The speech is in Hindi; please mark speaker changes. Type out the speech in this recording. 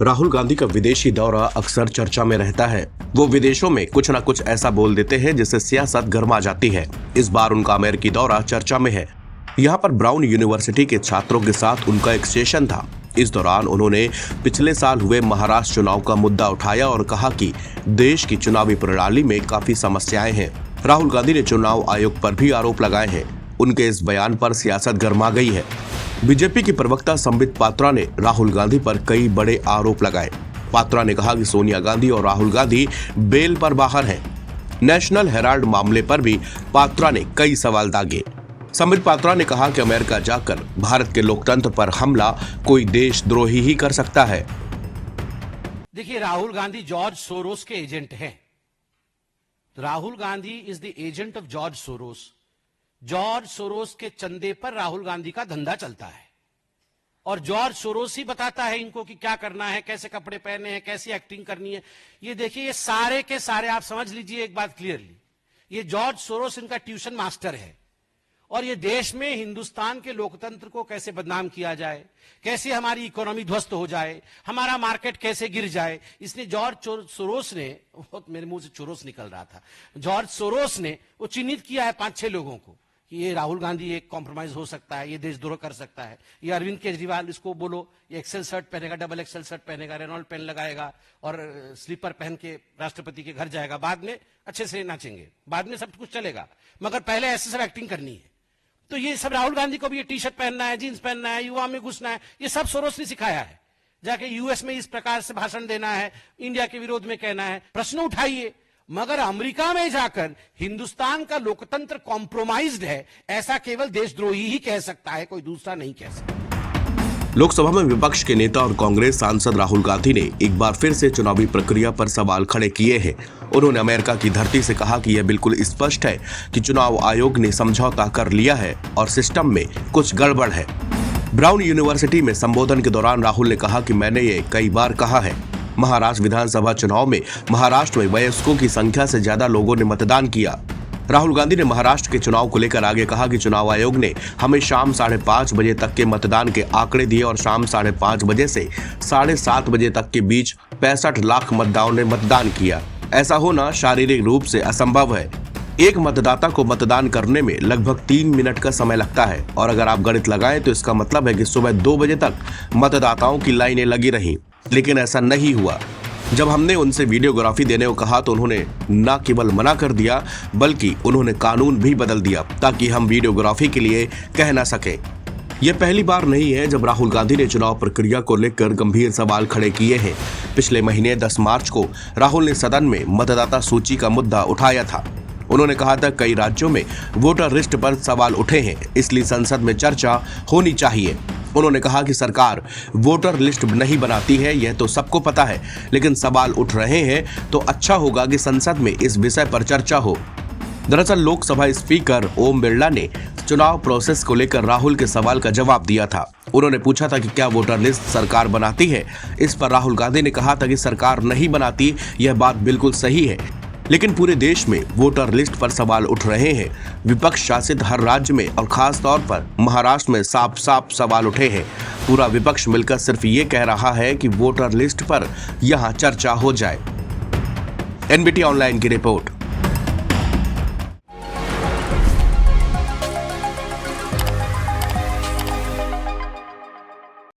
Speaker 1: राहुल गांधी का विदेशी दौरा अक्सर चर्चा में रहता है। वो विदेशों में कुछ न कुछ ऐसा बोल देते हैं जिससे सियासत गर्मा जाती है। इस बार उनका अमेरिकी दौरा चर्चा में है। यहाँ पर ब्राउन यूनिवर्सिटी के छात्रों के साथ उनका एक सेशन था। इस दौरान उन्होंने पिछले साल हुए महाराष्ट्र चुनाव का मुद्दा उठाया और कहा कि देश की चुनावी प्रणाली में काफी समस्याएं हैं। राहुल गांधी ने चुनाव आयोग पर भी आरोप लगाए हैं। उनके इस बयान पर सियासत गर्मा गई है। बीजेपी की प्रवक्ता संबित पात्रा ने राहुल गांधी पर कई बड़े आरोप लगाए। पात्रा ने कहा कि सोनिया गांधी और राहुल गांधी बेल पर बाहर हैं। नेशनल हेराल्ड मामले पर भी पात्रा ने कई सवाल दागे। संबित पात्रा ने कहा कि अमेरिका जाकर भारत के लोकतंत्र पर हमला कोई देशद्रोही ही कर सकता है।
Speaker 2: देखिए, राहुल गांधी जॉर्ज सोरोस के एजेंट हैं। Rahul Gandhi is the agent of George Soros. George Soros के चंदे पर राहुल गांधी का धंधा चलता है और जॉर्ज सोरोस ही बताता है इनको कि क्या करना है, कैसे कपड़े पहने हैं, कैसी एक्टिंग करनी है। ये देखिए, ये सारे के सारे आप समझ लीजिए एक बात क्लियरली, ये जॉर्ज सोरोस इनका ट्यूशन मास्टर है और ये देश में हिंदुस्तान के लोकतंत्र को कैसे बदनाम किया जाए, कैसे हमारी इकोनॉमी ध्वस्त हो जाए, हमारा मार्केट कैसे गिर जाए, इसने जॉर्ज सोरोस ने, मेरे मुंह से चोरोस निकल रहा था, जॉर्ज सोरोस ने वो चिन्हित किया है 5-6 लोगों को कि ये राहुल गांधी एक कॉम्प्रोमाइज हो सकता है, ये देशद्रोह कर सकता है। ये अरविंद केजरीवाल, इसको बोलो ये एक्सेल शर्ट पहनेगा, डबल एक्सेल शर्ट पहनेगा, रेनॉल्ड पेन लगाएगा और स्लीपर पहन के राष्ट्रपति के घर जाएगा, बाद में अच्छे से नाचेंगे, बाद में सब कुछ चलेगा, मगर पहले ऐसे सब एक्टिंग करनी है। तो ये सब राहुल गांधी को भी ये टी शर्ट पहनना है, जींस पहनना है, युवा में घुसना है, ये सब सोरोस ने सिखाया है। जाके यूएस में इस प्रकार से भाषण देना है, इंडिया के विरोध में कहना है, प्रश्न उठाइए। मगर अमेरिका में जाकर हिंदुस्तान का लोकतंत्र कॉम्प्रोमाइज्ड है, ऐसा केवल देशद्रोही ही कह सकता है, कोई दूसरा नहीं कह सकता।
Speaker 1: लोकसभा में विपक्ष के नेता और कांग्रेस सांसद राहुल गांधी ने एक बार फिर से चुनावी प्रक्रिया पर सवाल खड़े किए हैं। उन्होंने अमेरिका की धरती से कहा कि यह बिल्कुल स्पष्ट है कि चुनाव आयोग ने समझौता कर लिया है और सिस्टम में कुछ गड़बड़ है। ब्राउन यूनिवर्सिटी में संबोधन के दौरान राहुल ने कहा कि मैंने ये कई बार कहा है, महाराष्ट्र विधानसभा चुनाव में महाराष्ट्र में वयस्कों की संख्या से ज्यादा लोगों ने मतदान किया। राहुल गांधी ने महाराष्ट्र के चुनाव को लेकर आगे कहा कि चुनाव आयोग ने हमें शाम 5:30 बजे तक के मतदान के आंकड़े दिए और शाम 5:30 बजे से 7:30 बजे तक के बीच 65 लाख मतदाताओं ने मतदान किया। ऐसा होना शारीरिक रूप से असंभव है। एक मतदाता को मतदान करने में लगभग 3 मिनट का समय लगता है और अगर आप गणित लगाएं तो इसका मतलब है कि सुबह 2 बजे तक मतदाताओं की लाइनें लगी रहीं। लेकिन ऐसा नहीं हुआ। जब हमने उनसे वीडियोग्राफी देने को कहा तो उन्होंने न केवल मना कर दिया बल्कि उन्होंने कानून भी बदल दिया ताकि हम वीडियोग्राफी के लिए कह ना सके। यह पहली बार नहीं है जब राहुल गांधी ने चुनाव प्रक्रिया को लेकर गंभीर सवाल खड़े किए हैं। पिछले महीने 10 मार्च को राहुल ने सदन में मतदाता सूची का मुद्दा उठाया था। उन्होंने कहा था कई राज्यों में वोटर लिस्ट पर सवाल उठे हैं, इसलिए संसद में चर्चा होनी चाहिए। उन्होंने कहा कि सरकार वोटर लिस्ट नहीं बनाती है, यह तो सबको पता है, लेकिन सवाल उठ रहे हैं तो अच्छा होगा कि संसद में इस विषय पर चर्चा हो। दरअसल लोकसभा स्पीकर ओम बिरला ने चुनाव प्रोसेस को लेकर राहुल के सवाल का जवाब दिया था। उन्होंने पूछा था कि क्या वोटर लिस्ट सरकार बनाती है। इस पर राहुल गांधी ने कहा था कि सरकार नहीं बनाती, यह बात बिल्कुल सही है, लेकिन पूरे देश में वोटर लिस्ट पर सवाल उठ रहे हैं। विपक्ष शासित हर राज्य में और खास तौर पर महाराष्ट्र में साफ साफ सवाल उठे हैं। पूरा विपक्ष मिलकर सिर्फ ये कह रहा है कि वोटर लिस्ट पर यहां चर्चा हो जाए। एनबीटी ऑनलाइन की रिपोर्ट।